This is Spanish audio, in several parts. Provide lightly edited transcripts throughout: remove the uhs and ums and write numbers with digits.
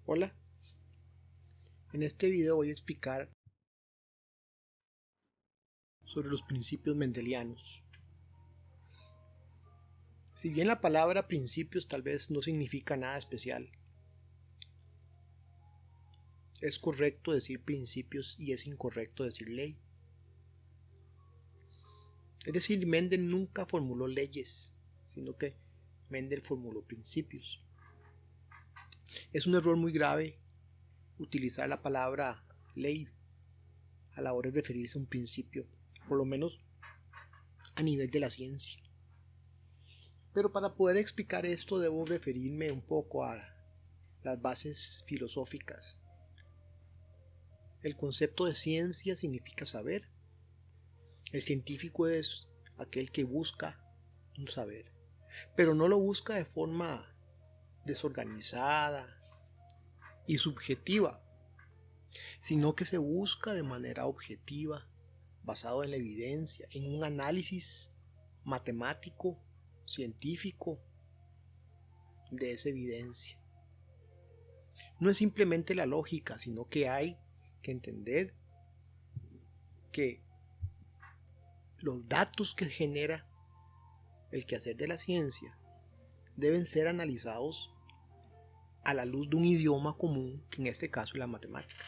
Hola, en este video voy a explicar sobre los principios mendelianos. Si bien la palabra principios tal vez no significa nada especial, es correcto decir principios y es incorrecto decir ley. Es decir, Mendel nunca formuló leyes, sino que Mendel formuló principios. Es un error muy grave utilizar la palabra ley a la hora de referirse a un principio, por lo menos a nivel de la ciencia. Pero para poder explicar esto debo referirme un poco a las bases filosóficas. El concepto de ciencia significa saber. El científico es aquel que busca un saber, pero no lo busca de forma desorganizada y subjetiva, sino que se busca de manera objetiva, basado en la evidencia, en un análisis matemático, científico de esa evidencia. No es simplemente la lógica, sino que hay que entender que los datos que genera el quehacer de la ciencia deben ser analizados a la luz de un idioma común, que en este caso es la matemática.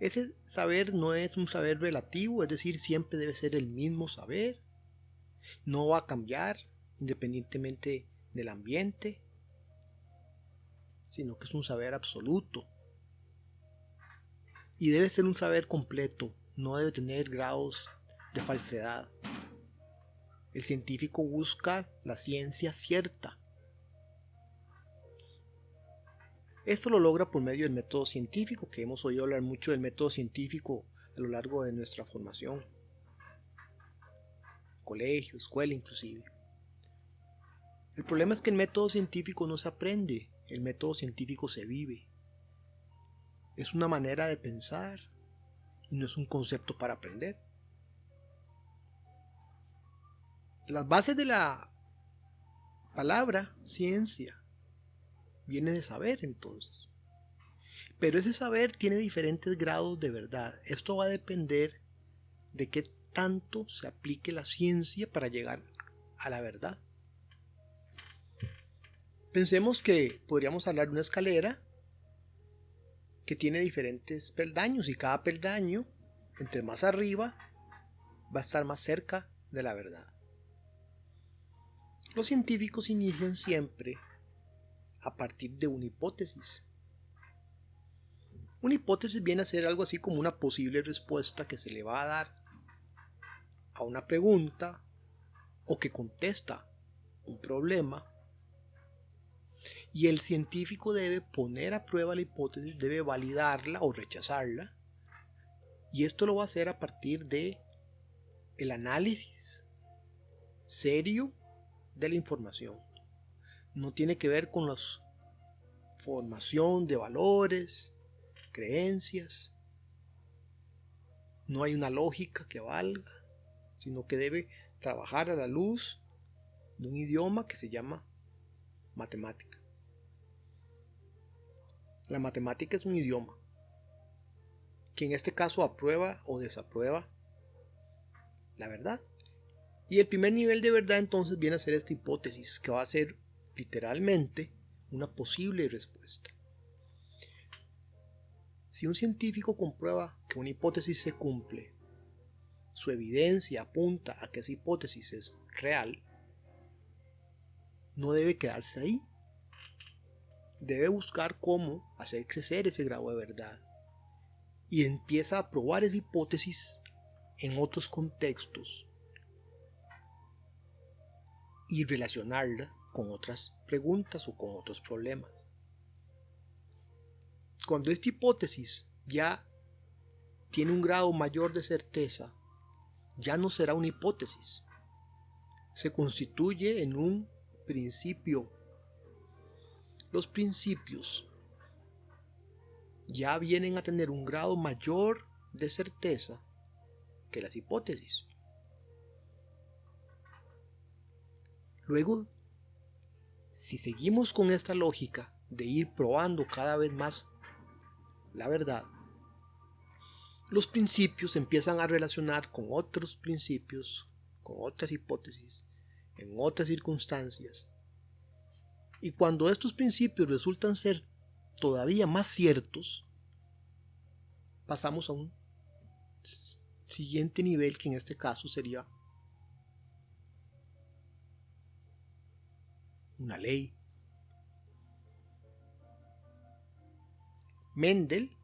Ese saber no es un saber relativo, es decir, siempre debe ser el mismo saber, no va a cambiar independientemente del ambiente, sino que es un saber absoluto. Y debe ser un saber completo, no debe tener grados de falsedad. El científico busca la ciencia cierta. Esto lo logra por medio del método científico, que hemos oído hablar mucho del método científico a lo largo de nuestra formación. Colegio, escuela inclusive. El problema es que el método científico no se aprende, el método científico se vive. Es una manera de pensar y no es un concepto para aprender. Las bases de la palabra ciencia viene de saber entonces. Pero ese saber tiene diferentes grados de verdad. Esto va a depender de qué tanto se aplique la ciencia para llegar a la verdad. Pensemos que podríamos hablar de una escalera que tiene diferentes peldaños y cada peldaño, entre más arriba, va a estar más cerca de la verdad. Los científicos inician siempre a partir de una hipótesis. Una hipótesis viene a ser algo así como una posible respuesta que se le va a dar a una pregunta o que contesta un problema, y el científico debe poner a prueba la hipótesis, debe validarla o rechazarla, y esto lo va a hacer a partir de el análisis serio de la información. No tiene que ver con la formación de valores, creencias. No hay una lógica que valga, sino que debe trabajar a la luz de un idioma que se llama matemática. La matemática es un idioma que en este caso aprueba o desaprueba la verdad. Y el primer nivel de verdad entonces viene a ser esta hipótesis, que va a ser literalmente una posible respuesta. Si un científico comprueba que una hipótesis se cumple, su evidencia apunta a que esa hipótesis es real, no debe quedarse ahí. Debe buscar cómo hacer crecer ese grado de verdad y empieza a probar esa hipótesis en otros contextos y relacionarla con otras preguntas o con otros problemas. Cuando esta hipótesis ya tiene un grado mayor de certeza, ya no será una hipótesis, se constituye en un principio. Los principios ya vienen a tener un grado mayor de certeza que las hipótesis. Luego Si seguimos con esta lógica de ir probando cada vez más la verdad, los principios empiezan a relacionar con otros principios, con otras hipótesis, en otras circunstancias. Y cuando estos principios resultan ser todavía más ciertos, pasamos a un siguiente nivel, que en este caso sería una ley. Mendel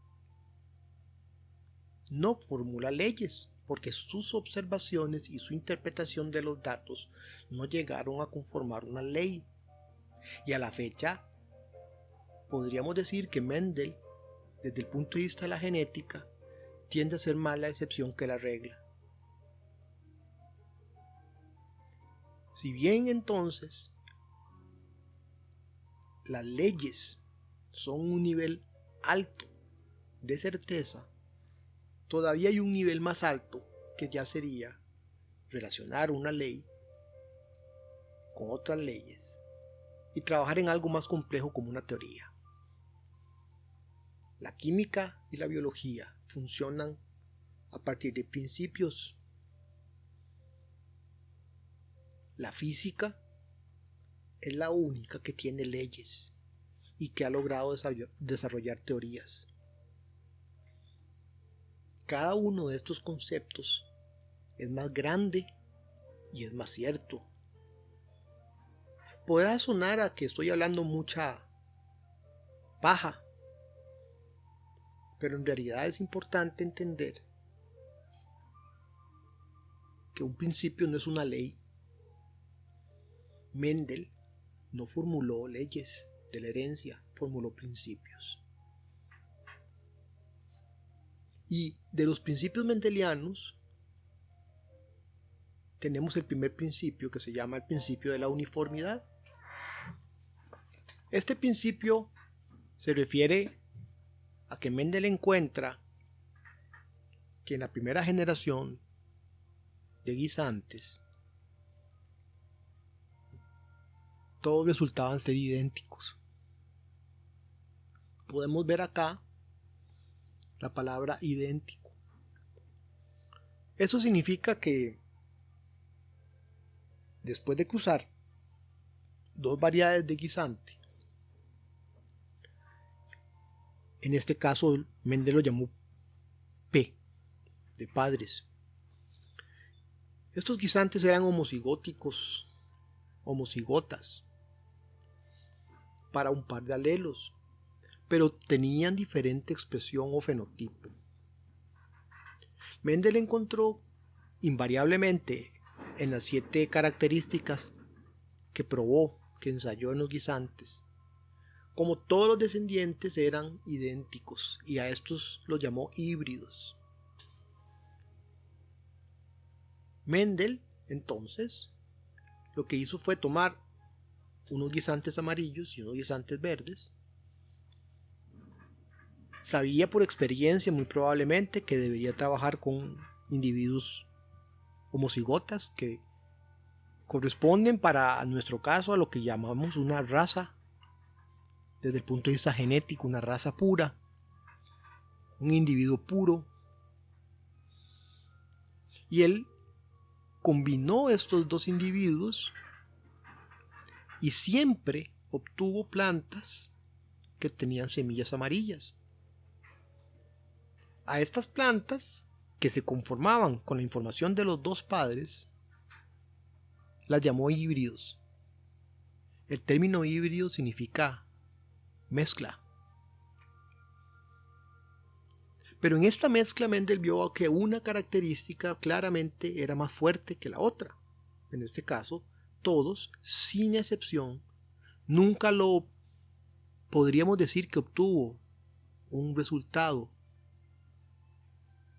no formula leyes porque sus observaciones y su interpretación de los datos no llegaron a conformar una ley. Y a la fecha podríamos decir que Mendel, desde el punto de vista de la genética, tiende a ser más la excepción que la regla. Si bien entonces las leyes son un nivel alto de certeza, todavía hay un nivel más alto que ya sería relacionar una ley con otras leyes y trabajar en algo más complejo como una teoría. La química y la biología funcionan a partir de principios. La física es la única que tiene leyes y que ha logrado desarrollar teorías. Cada uno de estos conceptos es más grande y es más cierto. Podrá sonar a que estoy hablando mucha paja, pero en realidad es importante entender que un principio no es una ley. Mendel no formuló leyes de la herencia, formuló principios. Y de los principios mendelianos tenemos el primer principio, que se llama el principio de la uniformidad. Este principio se refiere a que Mendel encuentra que en la primera generación de guisantes todos resultaban ser idénticos. Podemos ver acá la palabra idéntico. Eso significa que después de cruzar dos variedades de guisante, en este caso Mendel lo llamó P, de padres. Estos guisantes eran homocigóticos, homocigotas, para un par de alelos, pero tenían diferente expresión o fenotipo. Mendel encontró invariablemente en las 7 características que probó, que ensayó en los guisantes, como todos los descendientes eran idénticos, y a estos los llamó híbridos. Mendel, entonces, lo que hizo fue tomar unos guisantes amarillos y unos guisantes verdes. Sabía por experiencia muy probablemente que debería trabajar con individuos homocigotas que corresponden para nuestro caso a lo que llamamos una raza, desde el punto de vista genético, una raza pura, un individuo puro. Y él combinó estos dos individuos y siempre obtuvo plantas que tenían semillas amarillas. A estas plantas, que se conformaban con la información de los dos padres, las llamó híbridos. El término híbrido significa mezcla. Pero en esta mezcla Mendel vio que una característica claramente era más fuerte que la otra. En este caso, todos, sin excepción, nunca lo podríamos decir que obtuvo un resultado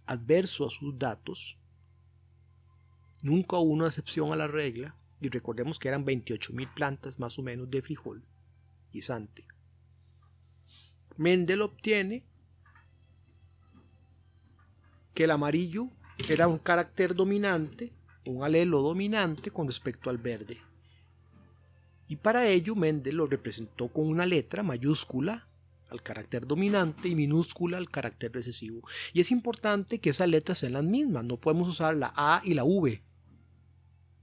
adverso a sus datos. Nunca hubo una excepción a la regla, y recordemos que eran 28,000 plantas más o menos de frijol guisante. Mendel obtiene que el amarillo era un carácter dominante, un alelo dominante con respecto al verde. Y para ello Mendel lo representó con una letra mayúscula al carácter dominante y minúscula al carácter recesivo. Y es importante que esas letras sean las mismas, no podemos usar la A y la V.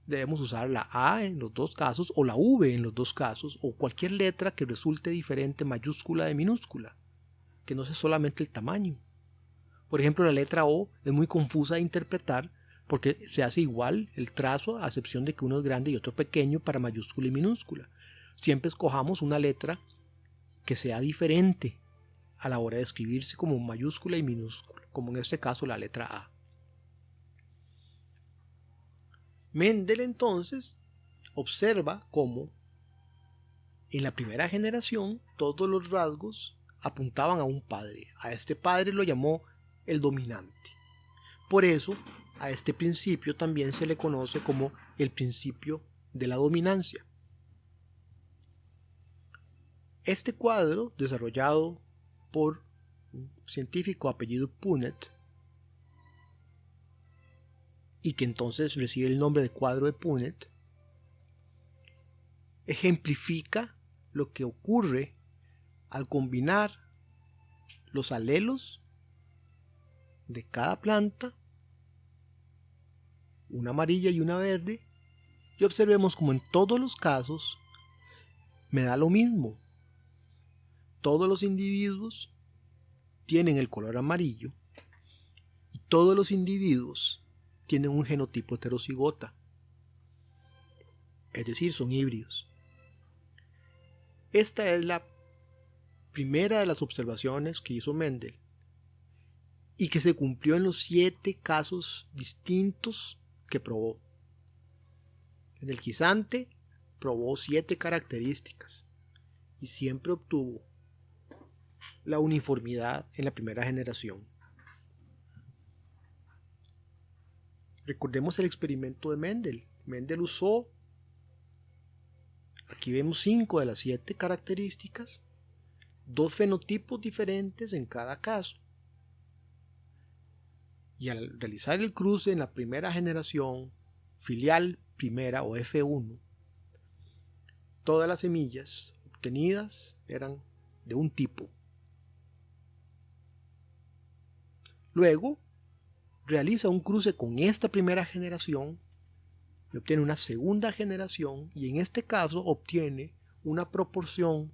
Debemos usar la A en los dos casos o la V en los dos casos, o cualquier letra que resulte diferente mayúscula de minúscula, que no sea solamente el tamaño. Por ejemplo, la letra O es muy confusa de interpretar porque se hace igual el trazo, a excepción de que uno es grande y otro pequeño para mayúscula y minúscula. Siempre escojamos una letra que sea diferente a la hora de escribirse como mayúscula y minúscula, como en este caso la letra A. Mendel entonces observa cómo en la primera generación todos los rasgos apuntaban a un padre. A este padre lo llamó el dominante. Por eso a este principio también se le conoce como el principio de la dominancia. Este cuadro, desarrollado por un científico apellido Punnett, y que entonces recibe el nombre de cuadro de Punnett, ejemplifica lo que ocurre al combinar los alelos de cada planta, una amarilla y una verde, y observemos como en todos los casos me da lo mismo. Todos los individuos tienen el color amarillo y todos los individuos tienen un genotipo heterocigota, es decir, son híbridos. Esta es la primera de las observaciones que hizo Mendel y que se cumplió en los 7 casos distintos que probó. En el guisante probó 7 características y siempre obtuvo la uniformidad en la primera generación. Recordemos el experimento de Mendel. Mendel usó, aquí vemos 5 de las 7 características, 2 fenotipos diferentes en cada caso. Y al realizar el cruce en la primera generación, filial primera o F1, todas las semillas obtenidas eran de un tipo. Luego realiza un cruce con esta primera generación y obtiene una segunda generación, y en este caso obtiene una proporción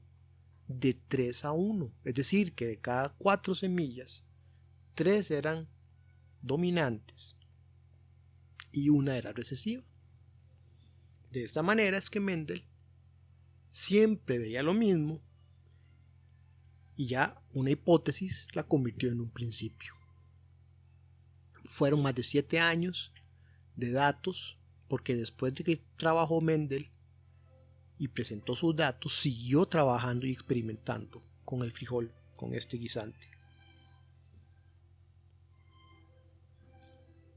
de 3:1, es decir, que de cada 4 semillas 3 eran dominantes y una era recesiva. De esta manera es que Mendel siempre veía lo mismo y ya una hipótesis la convirtió en un principio. Fueron más de 7 años de datos, porque después de que trabajó Mendel y presentó sus datos, siguió trabajando y experimentando con el frijol, con este guisante.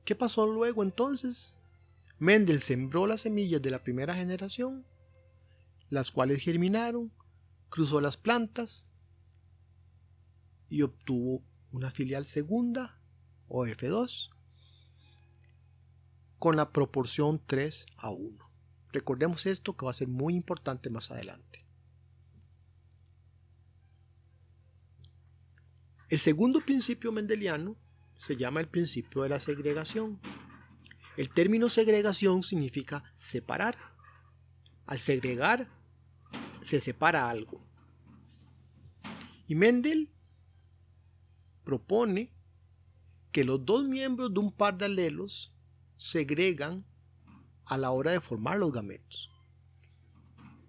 ¿Qué pasó luego entonces? Mendel sembró las semillas de la primera generación, las cuales germinaron, cruzó las plantas y obtuvo una filial segunda o F2 con la proporción 3:1. Recordemos esto, que va a ser muy importante más adelante. El segundo principio mendeliano se llama el principio de la segregación. El término segregación significa separar. Al segregar se separa algo. Y Mendel propone que los 2 miembros de un par de alelos segregan a la hora de formar los gametos.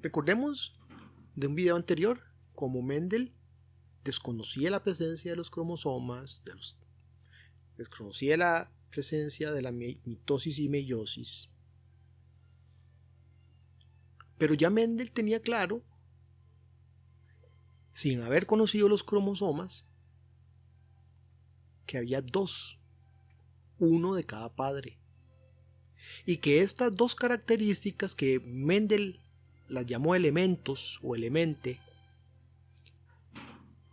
Recordemos de un video anterior cómo Mendel desconocía la presencia de los cromosomas, desconocía la presencia de la mitosis y meiosis. Pero ya Mendel tenía claro, sin haber conocido los cromosomas, que había 2, uno de cada padre, y que estas 2 características, que Mendel las llamó elementos o elemente,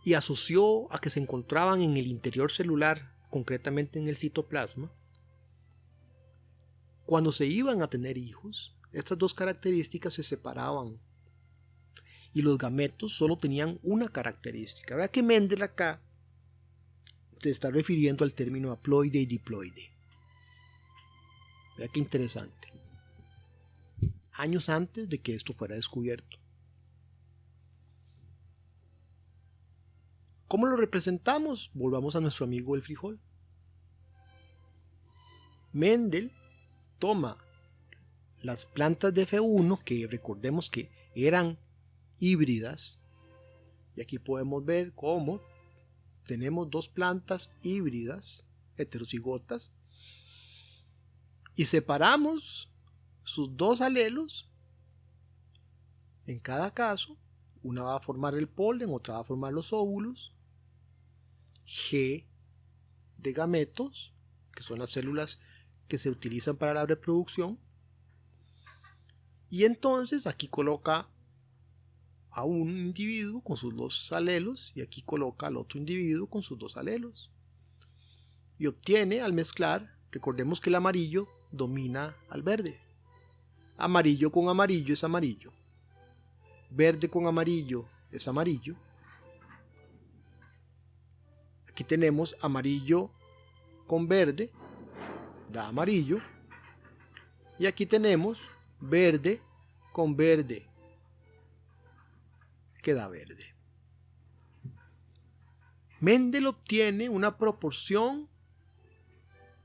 y asoció a que se encontraban en el interior celular, concretamente en el citoplasma, cuando se iban a tener hijos, estas 2 características se separaban y los gametos solo tenían una característica. Vea que Mendel acá se está refiriendo al término haploide y diploide. Vea qué interesante. Años antes de que esto fuera descubierto. ¿Cómo lo representamos? Volvamos a nuestro amigo el frijol. Mendel toma las plantas de F1, que recordemos que eran híbridas, y aquí podemos ver cómo tenemos dos plantas híbridas, heterocigotas, y separamos sus dos alelos. En cada caso, una va a formar el polen, otra va a formar los óvulos. G de gametos, que son las células que se utilizan para la reproducción. Y entonces aquí coloca a un individuo con sus dos alelos y aquí coloca al otro individuo con sus dos alelos. Y obtiene, al mezclar, recordemos que el amarillo domina al verde. Amarillo con amarillo es amarillo. Verde con amarillo es amarillo. Aquí tenemos amarillo con verde, da amarillo. Y aquí tenemos verde con verde, que da verde. Mendel obtiene una proporción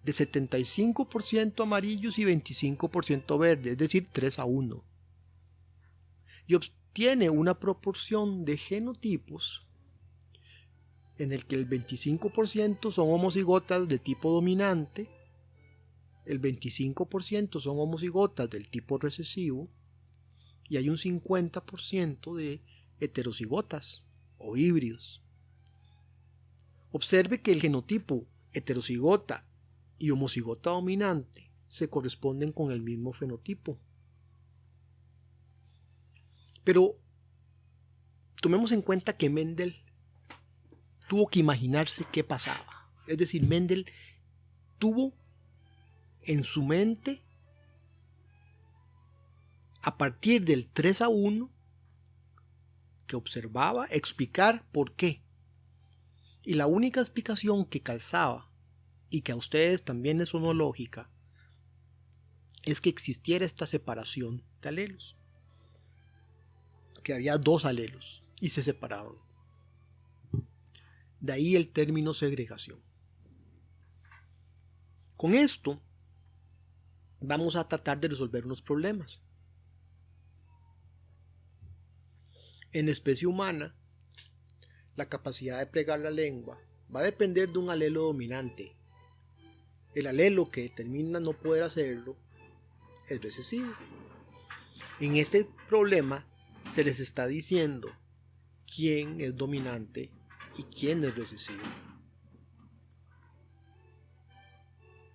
de 75% amarillos y 25% verde, es decir, 3:1. Y obtiene una proporción de genotipos en el que el 25% son homocigotas de tipo dominante, el 25% son homocigotas del tipo recesivo y hay un 50% de heterocigotas o híbridos. Observe que el genotipo heterocigota y homocigota dominante se corresponden con el mismo fenotipo. Pero tomemos en cuenta que Mendel tuvo que imaginarse qué pasaba. Es decir, Mendel tuvo en su mente, a partir del 3:1 que observaba, explicar por qué. Y la única explicación que calzaba, y que a ustedes también les sonó lógica, es que existiera esta separación de alelos. Que había dos alelos y se separaban. De ahí el término segregación. Con esto vamos a tratar de resolver unos problemas. En la especie humana, la capacidad de plegar la lengua va a depender de un alelo dominante. El alelo que determina no poder hacerlo es recesivo. En este problema se les está diciendo quién es dominante y quién es recesivo.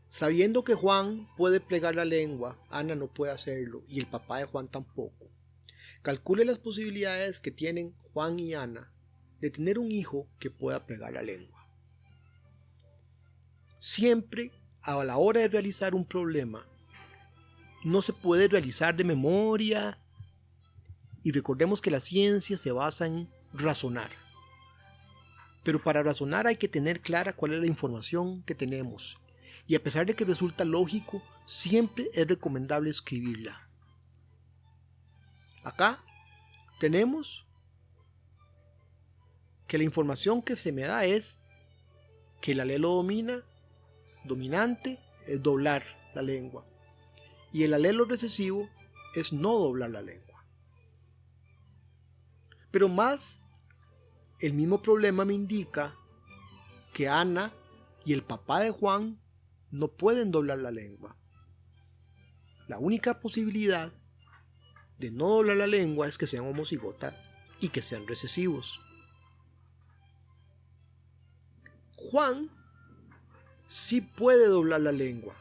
Sabiendo que Juan puede plegar la lengua, Ana no puede hacerlo y el papá de Juan tampoco. Calcule las posibilidades que tienen Juan y Ana de tener un hijo que pueda plegar la lengua. Siempre a la hora de realizar un problema, no se puede realizar de memoria, y recordemos que la ciencia se basa en razonar. Pero para razonar hay que tener clara cuál es la información que tenemos. Y a pesar de que resulta lógico, siempre es recomendable escribirla. Acá tenemos que la información que se me da es que el alelo dominante es doblar la lengua. Y el alelo recesivo es no doblar la lengua. Pero más, el mismo problema me indica que Ana y el papá de Juan no pueden doblar la lengua. La única posibilidad de no doblar la lengua es que sean homocigota y que sean recesivos. Juan sí puede doblar la lengua.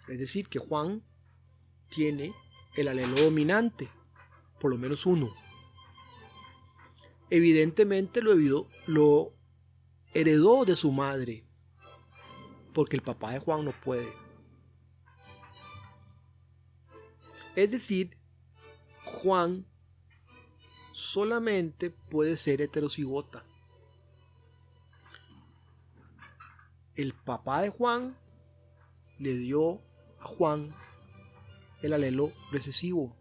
Es decir, que Juan tiene el alelo dominante, por lo menos uno. Evidentemente lo heredó de su madre, porque el papá de Juan no puede. Es decir, Juan solamente puede ser heterocigota. El papá de Juan le dio a Juan el alelo recesivo,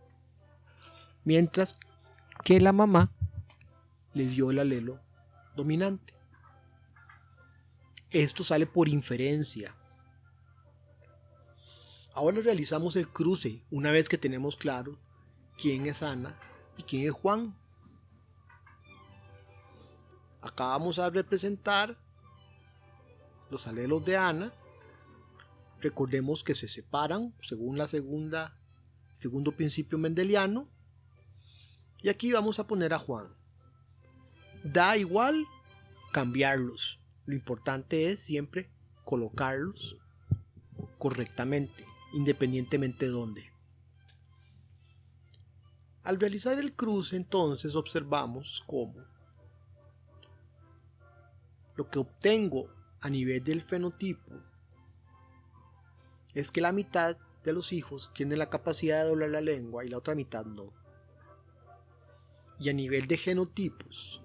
mientras que la mamá le dio el alelo dominante. Esto sale por inferencia. Ahora realizamos el cruce una vez que tenemos claro quién es Ana y quién es Juan. Acá vamos a representar los alelos de Ana. Recordemos que se separan según segundo principio mendeliano. Y aquí vamos a poner a Juan. Da igual cambiarlos. Lo importante es siempre colocarlos correctamente, independientemente de dónde. Al realizar el cruce, entonces observamos cómo lo que obtengo a nivel del fenotipo es que la mitad de los hijos tiene la capacidad de doblar la lengua y la otra mitad no. Y a nivel de genotipos,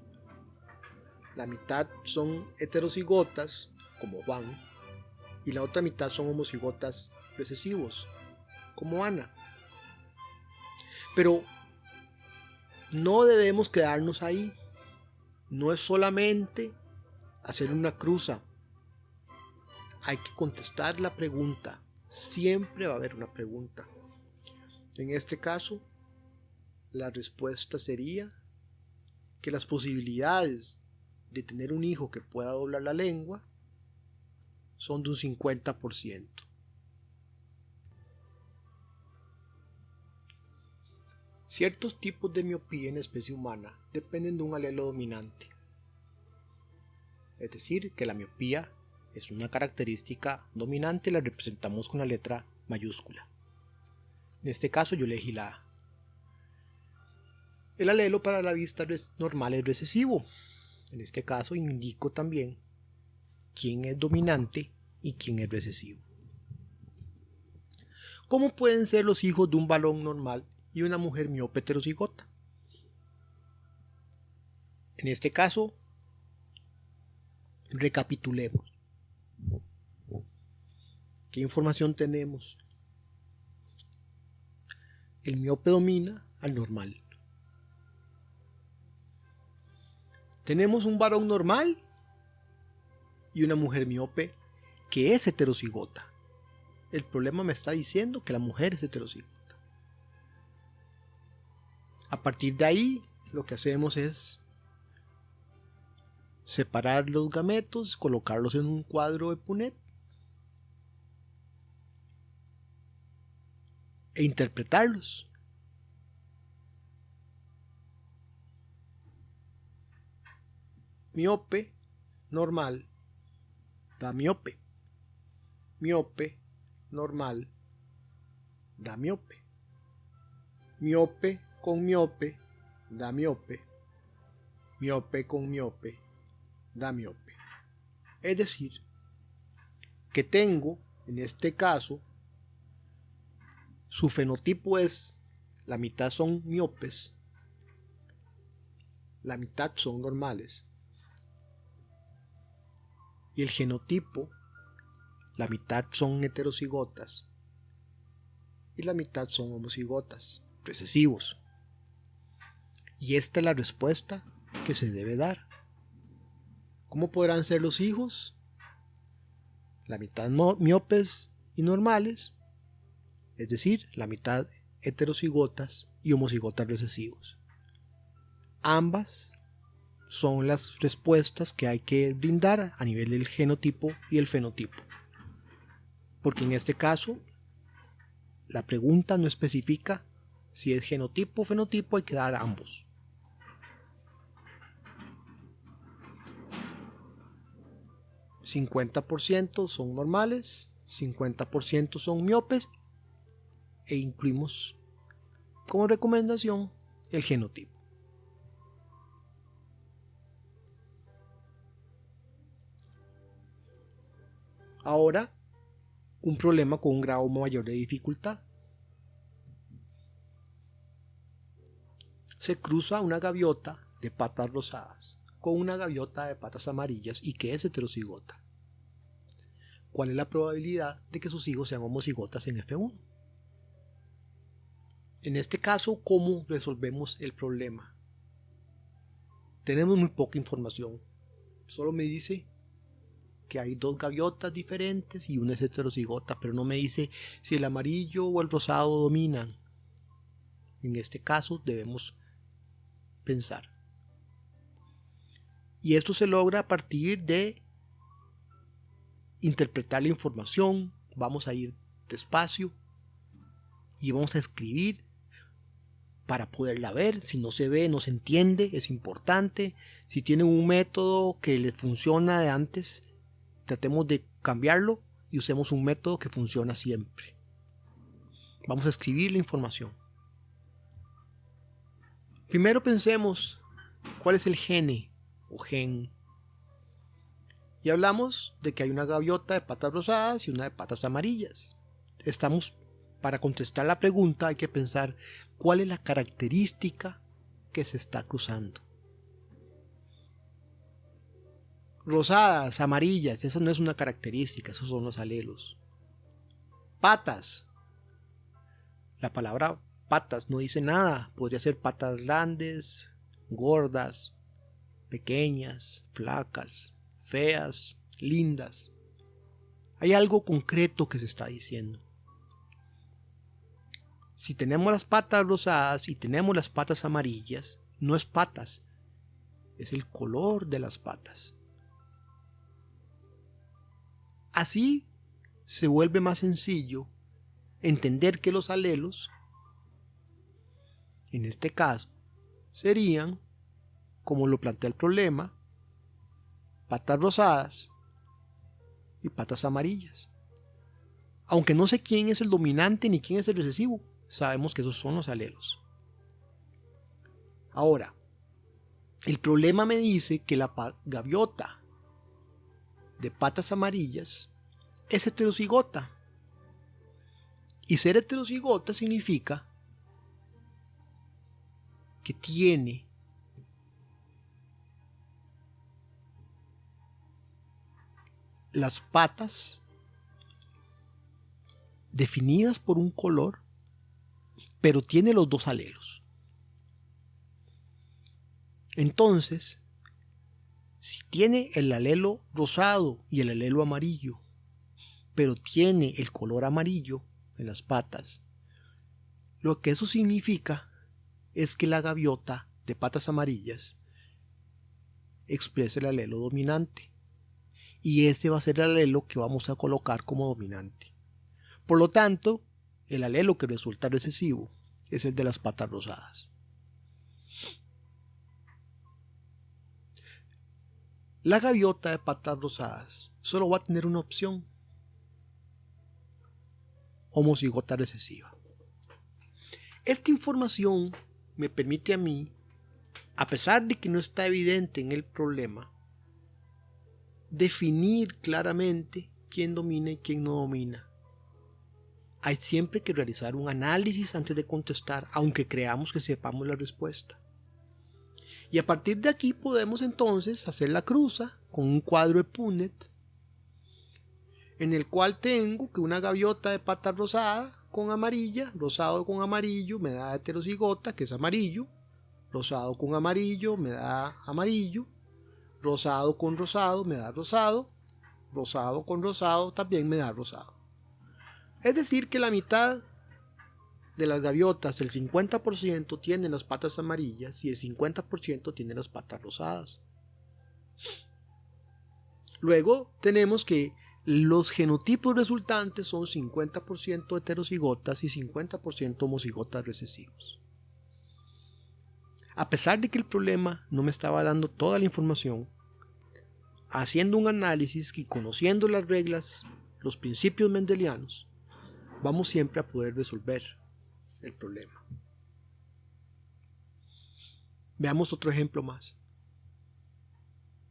la mitad son heterocigotas, como Juan, y la otra mitad son homocigotas recesivos, como Ana. Pero no debemos quedarnos ahí. No es solamente hacer una cruza. Hay que contestar la pregunta. Siempre va a haber una pregunta. En este caso, la respuesta sería que las posibilidades de tener un hijo que pueda doblar la lengua son de un 50%. Ciertos tipos de miopía en especie humana dependen de un alelo dominante. Es decir, que la miopía es una característica dominante y la representamos con la letra mayúscula. En este caso yo elegí la A. El alelo para la vista normal es recesivo. En este caso indico también quién es dominante y quién es recesivo. ¿Cómo pueden ser los hijos de un varón normal y una mujer miope heterocigota? En este caso, recapitulemos. ¿Qué información tenemos? El miope domina al normal. Tenemos un varón normal y una mujer miope que es heterocigota. El problema me está diciendo que la mujer es heterocigota. A partir de ahí, lo que hacemos es separar los gametos, colocarlos en un cuadro de Punnett e interpretarlos. Miope normal da miope. Miope normal da miope. Miope con miope da miope. Miope con miope da miope. Es decir, que tengo, en este caso, su fenotipo es, la mitad son miopes, la mitad son normales. Y el genotipo, la mitad son heterocigotas y la mitad son homocigotas, recesivos. Y esta es la respuesta que se debe dar. ¿Cómo podrán ser los hijos? La mitad miopes y normales, es decir, la mitad heterocigotas y homocigotas recesivos. Ambas son las respuestas que hay que brindar a nivel del genotipo y el fenotipo. Porque en este caso, la pregunta no especifica si es genotipo o fenotipo, hay que dar ambos. $50 son normales, 50% son miopes e incluimos como recomendación el genotipo. Ahora, un problema con un grado mayor de dificultad. se cruza una gaviota de patas rosadas con una gaviota de patas amarillas y que es heterocigota. ¿Cuál es la probabilidad de que sus hijos sean homocigotas en F1? En este caso, ¿cómo resolvemos el problema? Tenemos muy poca información. Solo me dice que hay dos gaviotas diferentes y una es heterocigota, pero no me dice si el amarillo o el rosado dominan. En este caso debemos pensar. Y esto se logra a partir de interpretar la información. Vamos a ir despacio y vamos a escribir para poderla ver. Si no se ve, no se entiende, es importante. Si tienen un método que les funciona de antes, tratemos de cambiarlo y usemos un método que funciona siempre. Vamos a escribir la información. Primero pensemos cuál es el gene o gen. Y hablamos de que hay una gaviota de patas rosadas y una de patas amarillas. Para contestar la pregunta hay que pensar cuál es la característica que se está cruzando. Rosadas, amarillas, esa no es una característica, esos son los alelos. Patas. La palabra patas no dice nada, podría ser patas grandes, gordas, pequeñas, flacas, feas, lindas. Hay algo concreto que se está diciendo. Si tenemos las patas rosadas y tenemos las patas amarillas, no es patas, es el color de las patas. Así se vuelve más sencillo entender que los alelos, en este caso, serían, como lo plantea el problema, patas rosadas y patas amarillas. Aunque no sé quién es el dominante ni quién es el recesivo, sabemos que esos son los alelos. Ahora, el problema me dice que la gaviota de patas amarillas es heterocigota. Y ser heterocigota significa que tiene las patas definidas por un color, pero tiene los dos alelos. Entonces, si tiene el alelo rosado y el alelo amarillo, pero tiene el color amarillo en las patas, lo que eso significa es que la gaviota de patas amarillas expresa el alelo dominante. Y ese va a ser el alelo que vamos a colocar como dominante. Por lo tanto, el alelo que resulta recesivo es el de las patas rosadas. La gaviota de patas rosadas solo va a tener una opción: homocigota recesiva. Esta información me permite a mí, a pesar de que no está evidente en el problema, definir claramente quién domina y quién no domina. Hay siempre que realizar un análisis antes de contestar, aunque creamos que sepamos la respuesta. Y a partir de aquí podemos entonces hacer la cruza con un cuadro de Punnett, en el cual tengo que una gaviota de patas rosada con amarilla, rosado con amarillo me da heterocigota, que es amarillo, rosado con amarillo me da amarillo, rosado con rosado me da rosado, rosado con rosado también me da rosado. Es decir que la mitad de las gaviotas, el 50%, tienen las patas amarillas y el 50% tienen las patas rosadas. Luego tenemos que los genotipos resultantes son 50% heterocigotas y 50% homocigotas recesivos. A pesar de que el problema no me estaba dando toda la información, haciendo un análisis y conociendo las reglas, los principios mendelianos, vamos siempre a poder resolver el problema. Veamos otro ejemplo más.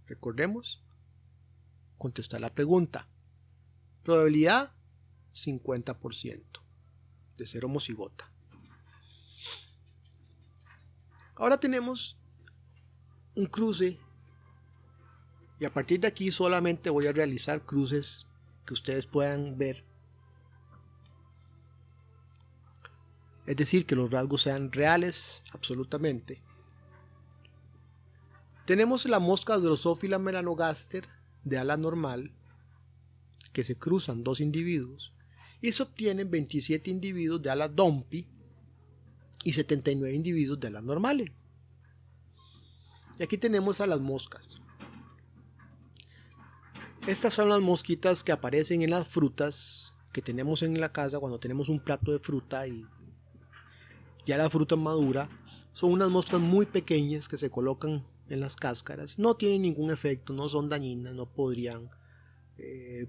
Recordemos, contestar la pregunta. Probabilidad 50% de ser homocigota. Ahora tenemos un cruce y a partir de aquí solamente voy a realizar cruces que ustedes puedan ver. Es decir, que los rasgos sean reales absolutamente. Tenemos la mosca Drosophila melanogaster de ala normal, que se cruzan dos individuos y se obtienen 27 individuos de ala Dompi y 79 individuos de alas normales. Y aquí tenemos a las moscas. Estas son las mosquitas que aparecen en las frutas que tenemos en la casa cuando tenemos un plato de fruta y ya la fruta madura. Son unas moscas muy pequeñas que se colocan en las cáscaras. No tienen ningún efecto, no son dañinas, no podrían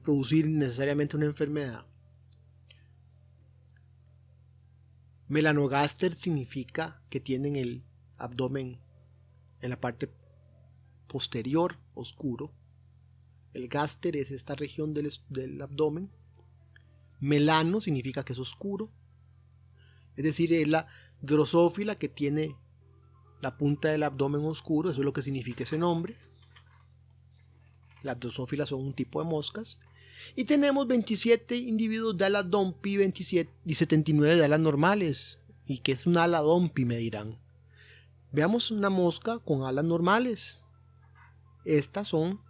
producir necesariamente una enfermedad. Melanogaster significa que tienen el abdomen en la parte posterior oscuro. El gaster es esta región del abdomen. Melano significa que es oscuro. Es decir, es la drosófila que tiene la punta del abdomen oscuro. Eso es lo que significa ese nombre. Las drosófilas son un tipo de moscas. Y tenemos 27 individuos de ala Dompi y 79 de alas normales. ¿Y qué es una ala Dompi? Me dirán. Veamos una mosca con alas normales. Estas son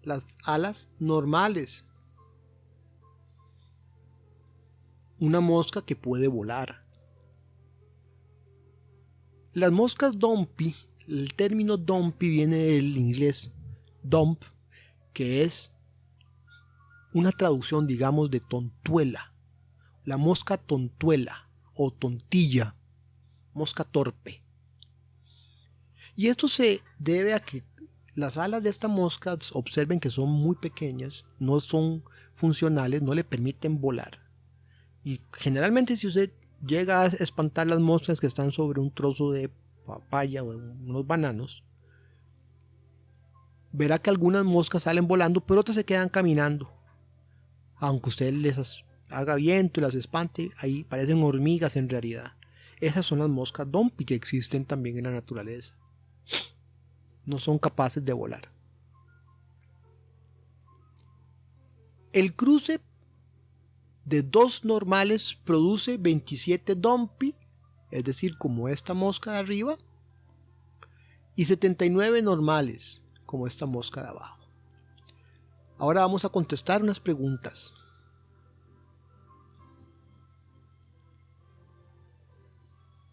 las alas normales. Una mosca que puede volar. Las moscas Dompi, el término Dompi viene del inglés dump, que es una traducción, digamos, de tontuela. La mosca tontuela o tontilla, mosca torpe. Y esto se debe a que las alas de esta mosca, observen que son muy pequeñas, no son funcionales, no le permiten volar. Y generalmente si usted llega a espantar las moscas que están sobre un trozo de papaya o unos bananos, verá que algunas moscas salen volando, pero otras se quedan caminando. Aunque usted les haga viento y las espante, ahí parecen hormigas en realidad. Esas son las moscas Dompi que existen también en la naturaleza. No son capaces de volar. El cruce de dos normales produce 27 Dompi, es decir, como esta mosca de arriba, y 79 normales, como esta mosca de abajo. Ahora vamos a contestar unas preguntas.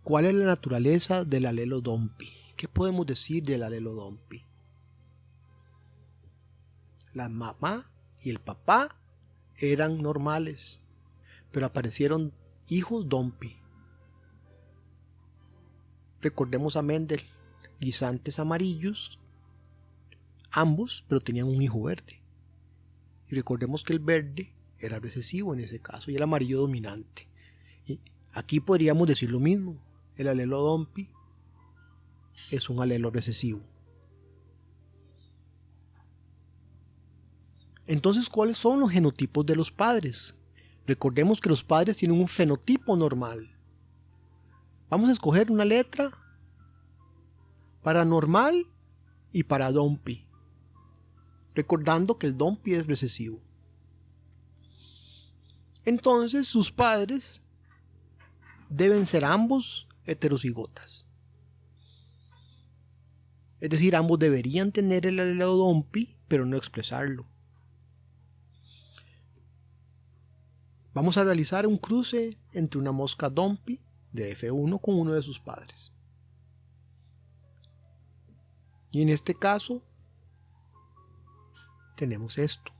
¿Cuál es la naturaleza del alelo Dompi? ¿Qué podemos decir del alelo Dompi? La mamá y el papá eran normales, pero aparecieron hijos Dompi. Recordemos a Mendel, guisantes amarillos, ambos, pero tenían un hijo verde. Y recordemos que el verde era recesivo en ese caso y el amarillo dominante. Y aquí podríamos decir lo mismo. El alelo Dompi es un alelo recesivo. Entonces, ¿cuáles son los genotipos de los padres? Recordemos que los padres tienen un fenotipo normal. Vamos a escoger una letra para normal y para Dompi, recordando que el Dompi es recesivo. Entonces, sus padres deben ser ambos heterocigotas. Es decir, ambos deberían tener el alelo Dompi, pero no expresarlo. Vamos a realizar un cruce entre una mosca Dompi de F1 con uno de sus padres. Y en este caso tenemos esto.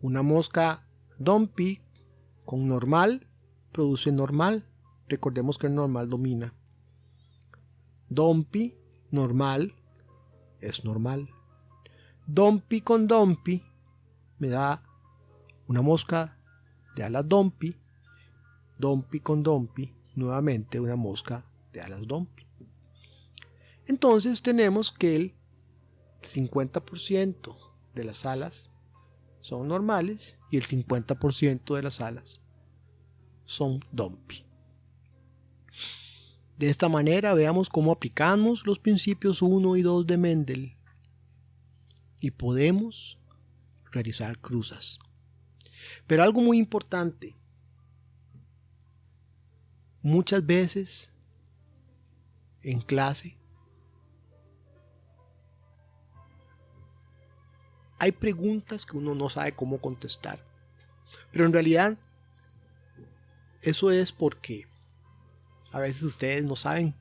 Una mosca Dompi con normal produce normal. Recordemos que el normal domina. Dompi normal es normal. Dompi con Dompi me da una mosca de alas Dompi. Dompi con Dompi, nuevamente una mosca de alas Dompi. Entonces tenemos que el 50% de las alas son normales y el 50% de las alas son Dumpy. De esta manera veamos cómo aplicamos los principios 1 y 2 de Mendel y podemos realizar cruzas. Pero algo muy importante, muchas veces en clase hay preguntas que uno no sabe cómo contestar, pero en realidad eso es porque a veces ustedes no saben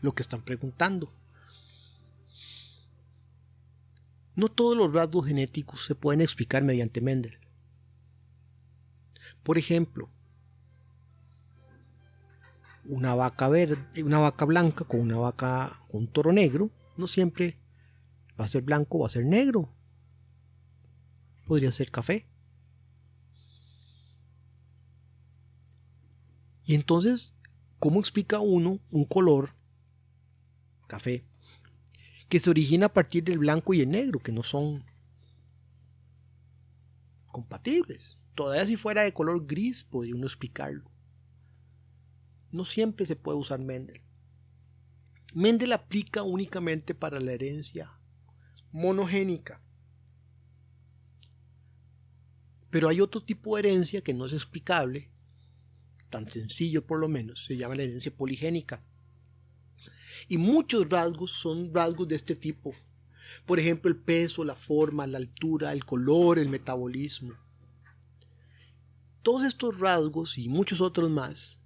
lo que están preguntando. No todos los rasgos genéticos se pueden explicar mediante Mendel. Por ejemplo, una vaca blanca con un toro negro no siempre va a ser blanco o va a ser negro. Podría ser café. Y entonces, ¿cómo explica uno un color café que se origina a partir del blanco y el negro, que no son compatibles? Todavía si fuera de color gris podría uno explicarlo. No siempre se puede usar Mendel. Mendel aplica únicamente para la herencia monogénica. Pero hay otro tipo de herencia que no es explicable, tan sencillo por lo menos, se llama la herencia poligénica. Y muchos rasgos son rasgos de este tipo. Por ejemplo, el peso, la forma, la altura, el color, el metabolismo. Todos estos rasgos y muchos otros más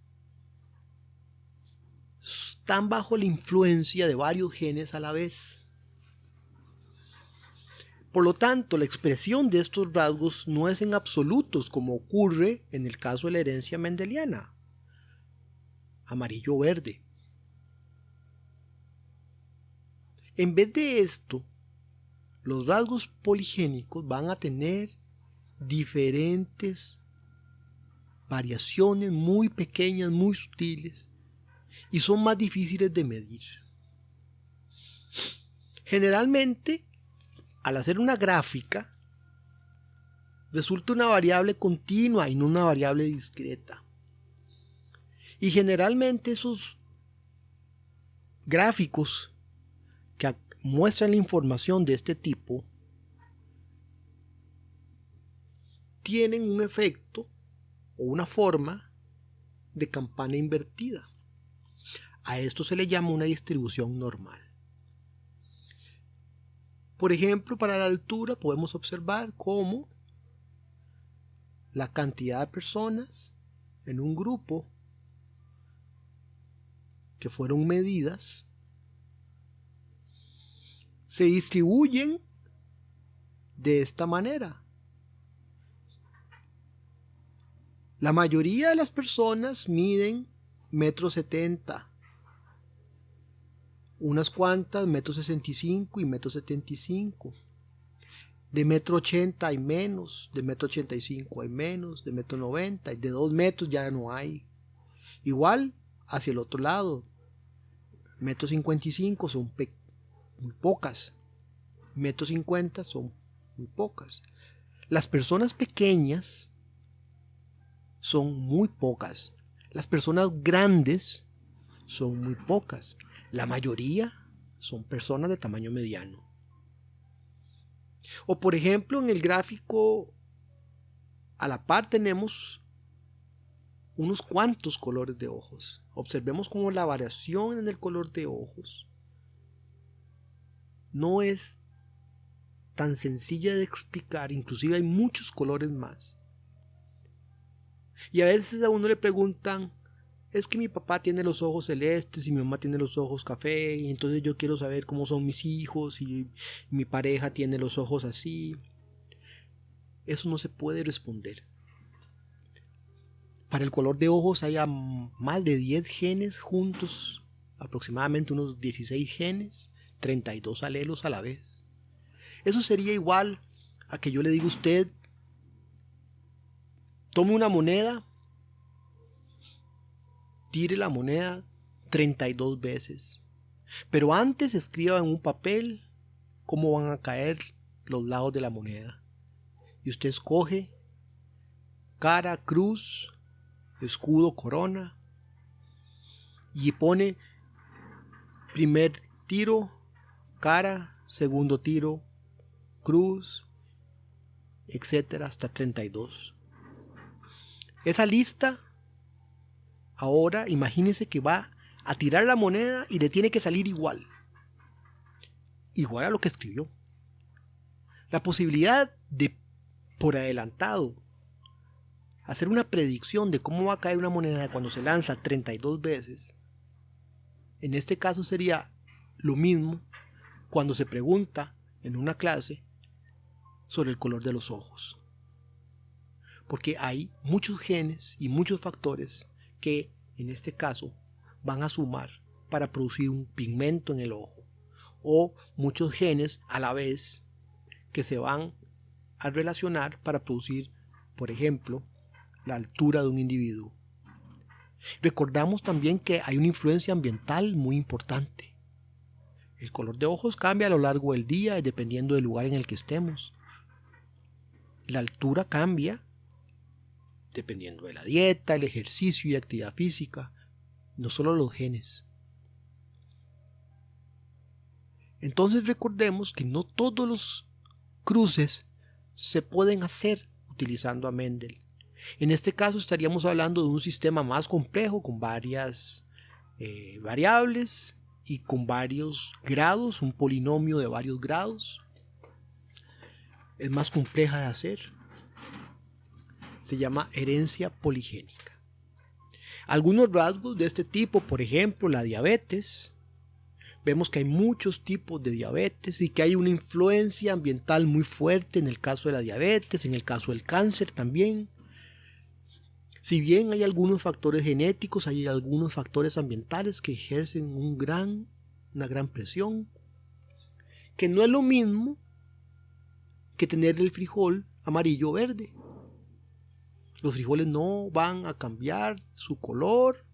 están bajo la influencia de varios genes a la vez. Por lo tanto, la expresión de estos rasgos no es en absolutos como ocurre en el caso de la herencia mendeliana. Amarillo o verde. En vez de esto, los rasgos poligénicos van a tener diferentes variaciones muy pequeñas, muy sutiles, y son más difíciles de medir. Generalmente, al hacer una gráfica, resulta una variable continua y no una variable discreta. Y generalmente esos gráficos que muestran la información de este tipo tienen un efecto o una forma de campana invertida. A esto se le llama una distribución normal. Por ejemplo, para la altura podemos observar cómo la cantidad de personas en un grupo que fueron medidas se distribuyen de esta manera. La mayoría de las personas miden 1,70 m, unas cuantas 1,65 m y 1,75 m. De 1,80 m hay menos, de 1,85 m hay menos, de 1,90 m, y de 2 metros ya no hay. Igual hacia el otro lado, 1,55 m son muy pocas, 1,50 m son muy pocas. Las personas pequeñas son muy pocas. Las personas grandes son muy pocas. La mayoría son personas de tamaño mediano. O por ejemplo, en el gráfico a la par tenemos unos cuantos colores de ojos. Observemos cómo la variación en el color de ojos no es tan sencilla de explicar. Inclusive hay muchos colores más. Y a veces a uno le preguntan, es que mi papá tiene los ojos celestes y mi mamá tiene los ojos café, y entonces yo quiero saber cómo son mis hijos y mi pareja tiene los ojos así. Eso no se puede responder. Para el color de ojos hay más de 10 genes juntos, aproximadamente unos 16 genes, 32 alelos a la vez. Eso sería igual a que yo le diga a usted, tome una moneda, tire la moneda 32 veces. Pero antes escriba en un papel cómo van a caer los lados de la moneda. Y usted escoge cara, cruz, escudo, corona, y pone primer tiro, cara, segundo tiro, cruz, etcétera, hasta 32. Esa lista, ahora imagínense que va a tirar la moneda y le tiene que salir igual a lo que escribió. La posibilidad de, por adelantado, hacer una predicción de cómo va a caer una moneda cuando se lanza 32 veces, en este caso sería lo mismo cuando se pregunta en una clase sobre el color de los ojos. Porque hay muchos genes y muchos factores que en este caso van a sumar para producir un pigmento en el ojo, o muchos genes a la vez que se van a relacionar para producir, por ejemplo, la altura de un individuo. Recordamos también que hay una influencia ambiental muy importante. El color de ojos cambia a lo largo del día dependiendo del lugar en el que estemos. La altura cambia dependiendo de la dieta, el ejercicio y actividad física, no solo los genes. Entonces recordemos que no todos los cruces se pueden hacer utilizando a Mendel. En este caso estaríamos hablando de un sistema más complejo con varias variables y con varios grados, un polinomio de varios grados. Es más compleja de hacer. Se llama herencia poligénica. Algunos rasgos de este tipo, por ejemplo, la diabetes. Vemos que hay muchos tipos de diabetes y que hay una influencia ambiental muy fuerte en el caso de la diabetes, en el caso del cáncer también. Si bien hay algunos factores genéticos, hay algunos factores ambientales que ejercen una gran presión, que no es lo mismo que tener el frijol amarillo o verde. Los frijoles no van a cambiar su color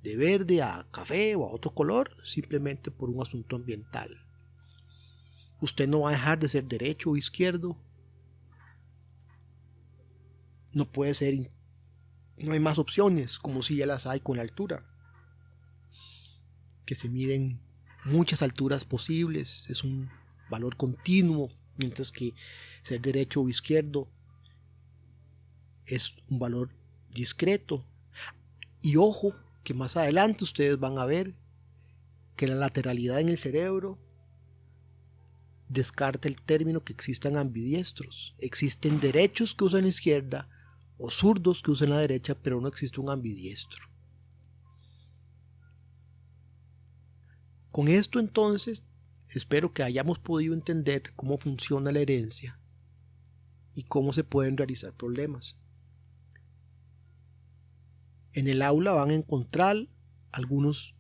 de verde a café o a otro color simplemente por un asunto ambiental. Usted no va a dejar de ser derecho o izquierdo. No puede ser, no hay más opciones como si ya las hay con la altura, que se miden muchas alturas posibles, es un valor continuo, mientras que ser derecho o izquierdo es un valor discreto. Y ojo, que más adelante ustedes van a ver que la lateralidad en el cerebro descarta el término que existan ambidiestros. Existen derechos que usan la izquierda o zurdos que usan la derecha, pero no existe un ambidiestro. Con esto entonces espero que hayamos podido entender cómo funciona la herencia y cómo se pueden realizar problemas. En el aula van a encontrar algunos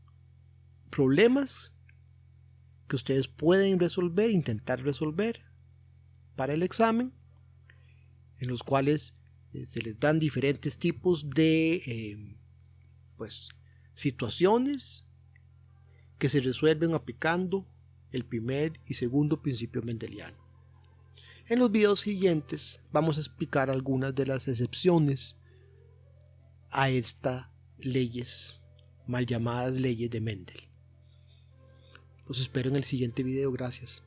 problemas que ustedes pueden resolver, intentar resolver para el examen, en los cuales se les dan diferentes tipos de situaciones que se resuelven aplicando el primer y segundo principio mendeliano. En los videos siguientes vamos a explicar algunas de las excepciones a estas leyes, mal llamadas leyes de Mendel. Los espero en el siguiente video. Gracias.